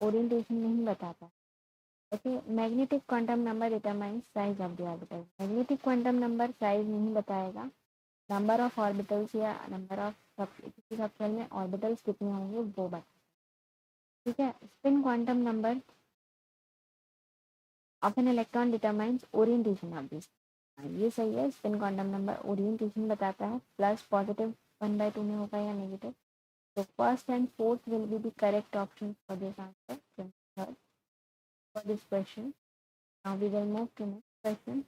ओरिएंटेशन नहीं बताता। Okay, magnetic quantum number determines size of the orbital. Magnetic quantum number size नहीं बताएगा, नंबर ऑफ ऑर्बिटल्स या नंबर ऑफ किसी सबसेल में ऑर्बिटल्स कितने होंगे वो बता। ठीक है, spin quantum number of an electron determines orientation of this. ये सही है, स्पिन क्वांटम नंबर ओरिएंटेशन बताता है, प्लस पॉजिटिव 1/2 में होगा या नेगेटिव। तो first and fourth will be the correct option for this answer, for this question. Now we will move to next question.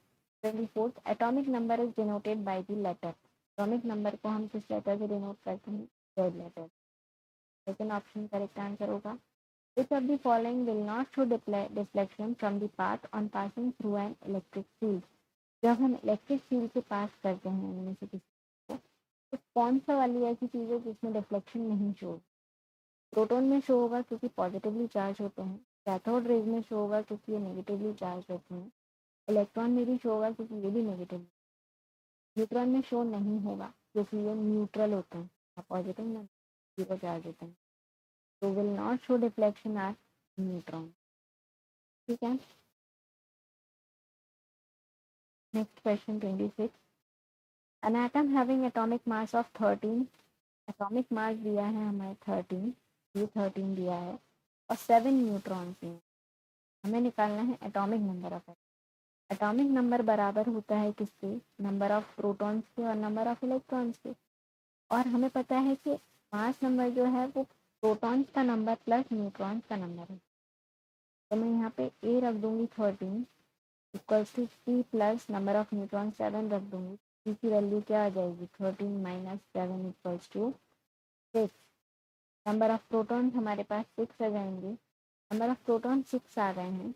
24th, atomic number is denoted by the letter. Atomic number को हम किस लेटर से डिनोट करते हैं? Z letter. Second option correct answer होगा। Which of the following will not show deflection from the path on passing through an electric field? जब हम इलेक्ट्रिक फील्ड से पास करते हैं इनमें से किसी को, तो कौन सा वाली ऐसी चीज़ है जिसमें डिफ्लेक्शन नहीं शो? प्रोटॉन में शो होगा क्योंकि पॉजिटिवली चार्ज होते हैं, कैथोड रेज में शो होगा क्योंकि ये नेगेटिवली चार्ज होते हैं, इलेक्ट्रॉन में भी शो होगा क्योंकि ये भी नेगेटिव। न्यूट्रॉन में शो नहीं होगा क्योंकि ये न्यूट्रल होते हैं, ना पॉजिटिव ना जीरो चार्ज होते हैं, तो will not show deflection are neutron. ठीक है, next question 26। An atom having atomic mass of 13, atomic mass दिया है हमें 13, ये 13 दिया है और 7 न्यूट्रॉन्स दिए, हमें निकालना है atomic number of. Atomic number बराबर होता है किसके? नंबर ऑफ प्रोटॉन्स के और नंबर ऑफ इलेक्ट्रॉन्स के। और हमें पता है कि मास नंबर जो है वो प्रोटॉन्स का नंबर प्लस न्यूट्रॉन्स का नंबर है, तो मैं यहाँ पे ए रख दूंगी 13 equals to C plus number of neutron 7 रख दूंगी। सी की वैल्यू क्या आ जाएगी? 13 - 7 equals to 6। Number of protons हमारे पास 6 आ जाएंगे, नंबर ऑफ प्रोटॉन 6 आ गए हैं।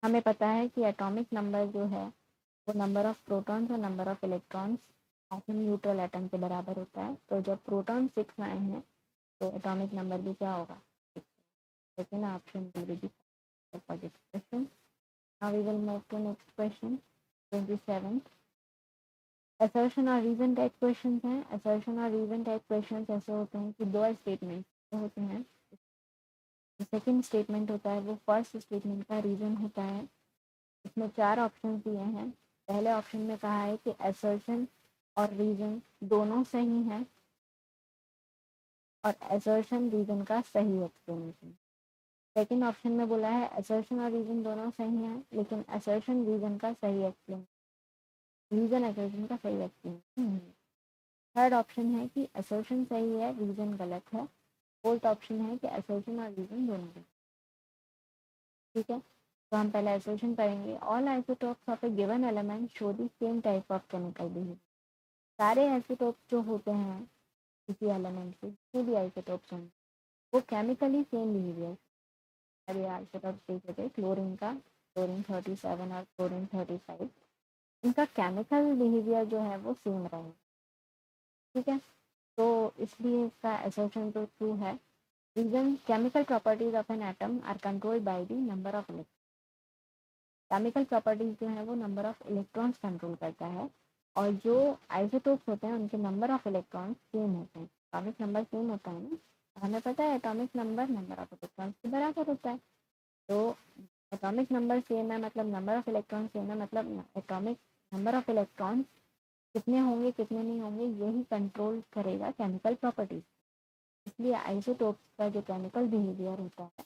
हमें पता है कि एटॉमिक नंबर जो है वो नंबर ऑफ प्रोटॉन्स और number of electrons of neutral atom के बराबर होता है। तो जब प्रोटॉन 6 आए हैं तो एटॉमिक नंबर भी क्या होगा? 6। Second option will be for this question. Now we will move to next question 27। Assertion और रीजन टाइप क्वेश्चन हैं। असर्शन और रीजन टाइप क्वेश्चन ऐसे होते हैं कि दो स्टेटमेंट होते हैं, सेकेंड स्टेटमेंट होता है वो फर्स्ट स्टेटमेंट का रीजन होता है। इसमें 4 ऑप्शन दिए हैं। पहले ऑप्शन में कहा है कि असर्शन और रीजन दोनों सही हैं और असर्शन रीजन का सही एक्सप्लेनेशन। सेकेंड ऑप्शन में बोला है असर्शन और रीजन दोनों सही हैं लेकिन असर्शन रीजन का सही एक्सप्लेनेशन, रीजन असर्शन का सही एक्सप्लेनेशन। थर्ड ऑप्शन है कि असर्शन सही है रीजन गलत है। फोर्थ ऑप्शन है कि असर्शन और रीजन दोनों गलत। ठीक है, तो हम पहले असर्शन करेंगे। All isotopes of A given element show the same type of chemical behaviour. सारे आइसोटोप जो होते हैं किसी एलिमेंट के, जितने भी आइसोटोप्स होंगे वो केमिकली सेम बिहेवियर, अरे आइसोटोप्स देखे थे क्लोरीन का, क्लोरीन 37 और क्लोरीन 35, इनका केमिकल बिहेवियर जो है वो सेम रहेगा। ठीक है, तो इसलिए इसका असर्शन तो ट्रू है। Reason, chemical properties of an atom are controlled by the number of electron. Chemical properties जो है वो नंबर ऑफ इलेक्ट्रॉन्स कंट्रोल करता है, और जो आइसोटोप्स होते हैं उनके नंबर ऑफ इलेक्ट्रॉन्स सेम होते हैं, एटॉमिक नंबर सेम होता है ना, हमें पता है atomic number number of electrons के बराबर होता है। तो एटॉमिक नंबर सेम है मतलब नंबर ऑफ इलेक्ट्रॉन सेम है, मतलब एटॉमिक नंबर ऑफ इलेक्ट्रॉन्स कितने होंगे कितने नहीं होंगे यही कंट्रोल करेगा केमिकल प्रॉपर्टीज। इसलिए आइसोटोप्स का जो केमिकल बिहेवियर होता है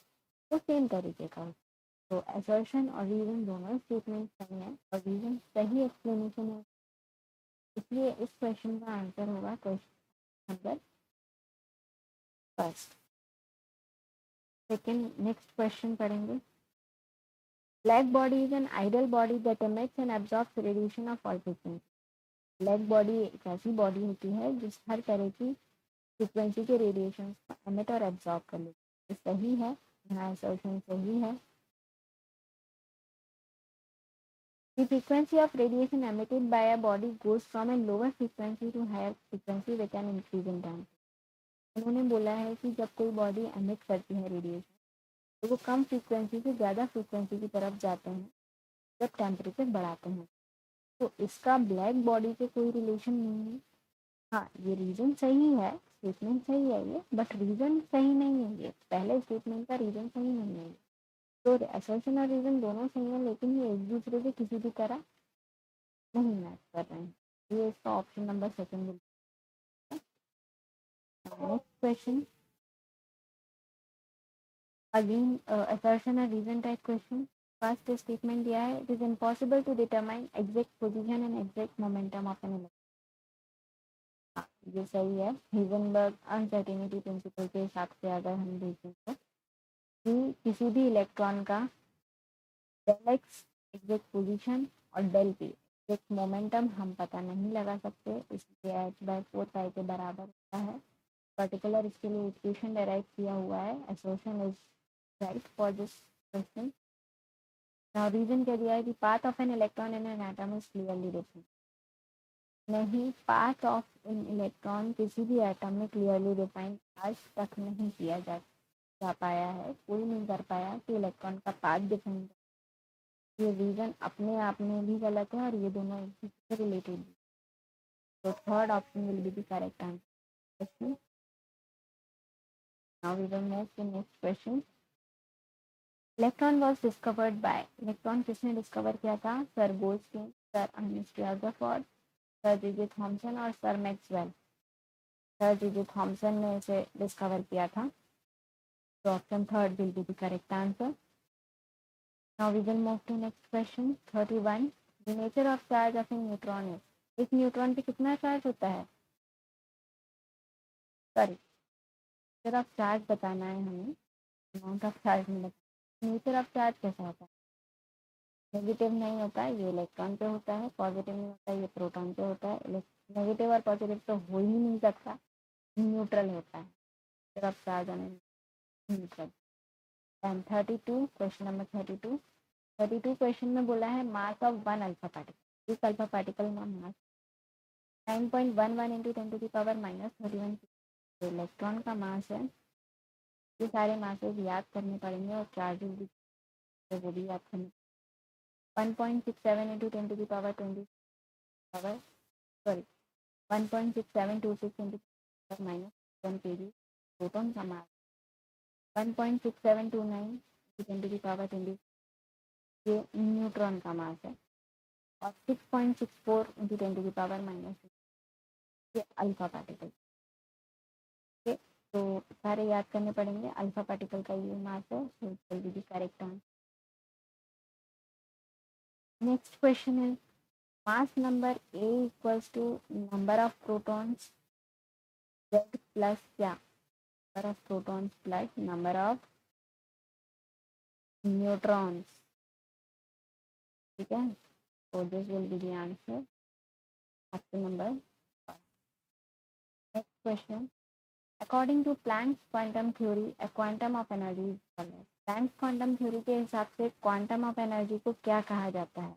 वो सेम तरीके का होता है। तो असर्शन और रीजन दोनों स्टेटमेंट सही है और रीजन सही एक्सप्लेनेशन है, इसलिए इस क्वेश्चन का आंसर होगा question number first. Second, next question पढ़ेंगे। Black body is an ideal body that emits and absorbs radiation of all frequency। Black body एक ऐसी बॉडी होती है जिस हर तरह की फ्रिक्वेंसी के रेडिएशन को एमिट और एब्जॉर्ब कर लेती है। सही है, यहाँ असर्शन सही है। The frequency of radiation emitted by a body goes from a lower frequency to higher frequency with an increase in time। उन्होंने बोला है कि जब कोई बॉडी एमिट करती है रेडिएशन तो वो कम फ्रीक्वेंसी से ज़्यादा फ्रीक्वेंसी की तरफ जाते हैं जब टेम्परेचर बढ़ाते हैं। तो इसका ब्लैक बॉडी से कोई रिलेशन नहीं है। हाँ, ये रीज़न सही है, स्टेटमेंट सही है ये, बट रीज़न सही नहीं है, ये पहले स्टेटमेंट का रीज़न सही नहीं है। तो असर्शन और रीज़न दोनों सही है लेकिन ये एक दूसरे से किसी भी तरह नहीं मैच कर रहे हैं, ये इसका ऑप्शन नंबर सेकंड है। नेक्स्ट क्वेश्चन, अगेन असर्शन और reason type question. First statement दिया है, it is impossible to determine exact position and exact momentum of an electron. ये सही है। हिजनबर्ग अनसर्टेनिटी प्रिंसिपल के हिसाब से अगर हम देखें तो कि किसी भी इलेक्ट्रॉन का डेल एक्स एग्जैक्ट पोजीशन और डेल पी एग्जैक्ट मोमेंटम हम पता नहीं लगा सकते, इसलिए h/4 के बराबर होता है। पर्टिकुलर इसके लिए इक्वेशन डेराइव किया हुआ है। Assertion is right for this question. Now reason क्या दिया है कि path of an electron in an atom is clearly defined. नहीं, पाथ ऑफ एन इलेक्ट्रॉन किसी भी एटम में क्लियरली डिफाइंड आज तक नहीं किया जा पाया है, कोई नहीं कर पाया कि इलेक्ट्रॉन का पाथ डिफाइन। ये रीजन अपने आप में भी गलत है और ये दोनों एक दूसरे से रिलेटेड भी। तो third option will be the correct answer. Now we will move to next question. Electron was discovered by, electron किसने डिस्कवर किया था? Sir Goldstein, sir Ernest Rutherford, sir GJ Thomson और sir Maxwell. Sir GJ Thomson ने इसे डिस्कवर किया था, तो option third will be the correct answer. Now we will move to next question 31। The nature of charge of a neutron is, एक न्यूट्रॉन पे कितना चार्ज होता है? सॉरी, नेचर ऑफ चार्ज बताना है हमें, अमाउंट ऑफ चार्ज नहीं बताना। नेचर ऑफ चार्ज कैसा होता है? नेगेटिव नहीं होता है, ये इलेक्ट्रॉन पे होता है। पॉजिटिव नहीं होता है, ये प्रोटॉन पे होता है। नेगेटिव और पॉजिटिव तो हो ही नहीं सकता, न्यूट्रल होता है। Nature of charge on neutral. And 32, question number 32 question में बोला है mass of one alpha particle. एक अल्फा पार्टिकल का मास 9.11 इंटू 10⁻31। तो इलेक्ट्रॉन का मास है। ये सारे मासेस याद करने पड़ेंगे और चार्जेस भी, तो वो भी याद करने। 1.67 into 10⁻20 power, sorry 1.6726 into -1 kg proton का मास। 1.6729 इंटू 10⁻20 ये न्यूट्रॉन का मास है। और 6.64 इंटू 10⁻⁻6 ये अल्फा पार्टिकल। ठीक, तो सारे याद करने पड़ेंगे। अल्फा पार्टिकल का ये मास है, so it will be the correct answer. Next question is mass number A equals to number of protons Z plus क्या? Number of protons plus number of neutrons. ठीक है, so this will be the answer. Option number next question, according to Planck's quantum theory a quantum of energy is called as। Planck's quantum theory के हिसाब से क्वांटम ऑफ एनर्जी को क्या कहा जाता है?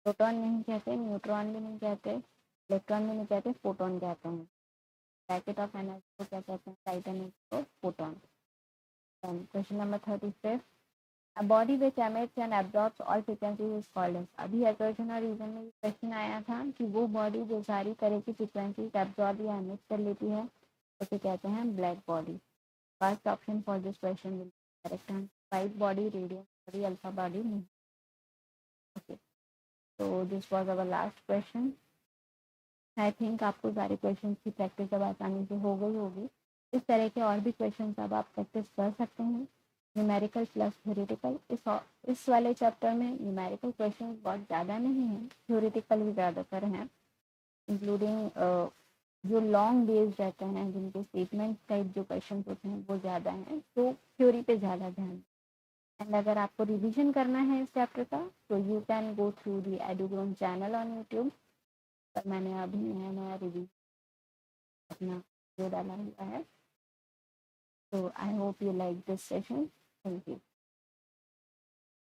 प्रोटॉन नहीं कहते, न्यूट्रॉन भी नहीं कहते, इलेक्ट्रॉन भी नहीं कहते, फोटोन कहते हैं। पैकेट ऑफ एनर्जी को क्या कहते हैं? लाइट एनर्जी को photon. Question number 35, A body which emits and absorbs all frequencies is called as। अभी एक्वेशन और रीजन में क्वेश्चन आया था कि वो बॉडी जो सारी तरह की फ्रिक्वेंसीज एब्जॉर्ब या एमिट कर लेती है उसे कहते हैं black body. First option for this question will be correct answer. White body, radium body, alpha body नहीं। ओके, तो this was our last question. I think आपको सारे क्वेश्चन की प्रैक्टिस अब आसानी से हो गई होगी। इस तरह के और भी क्वेश्चन अब आप प्रैक्टिस कर सकते हैं। न्यूमेरिकल प्लस थ्योरेटिकल, इस वाले चैप्टर में न्यूमेरिकल क्वेश्चन बहुत ज़्यादा नहीं है, थ्योरेटिकल भी ज़्यादातर हैं, इंक्लूडिंग जो लॉन्ग बेस्ड रहते हैं, जिनके स्टेटमेंट टाइप जो क्वेश्चन होते हैं वो ज़्यादा हैं, तो थ्योरी पे ज़्यादा ध्यान। एंड अगर आपको रिवीजन करना है इस चैप्टर का तो you can go through the Edugron channel on YouTube पर मैंने अभी नया नया रिव्यू अपना वीडियो डाला हुआ है। तो I hope you like this session. Thank you.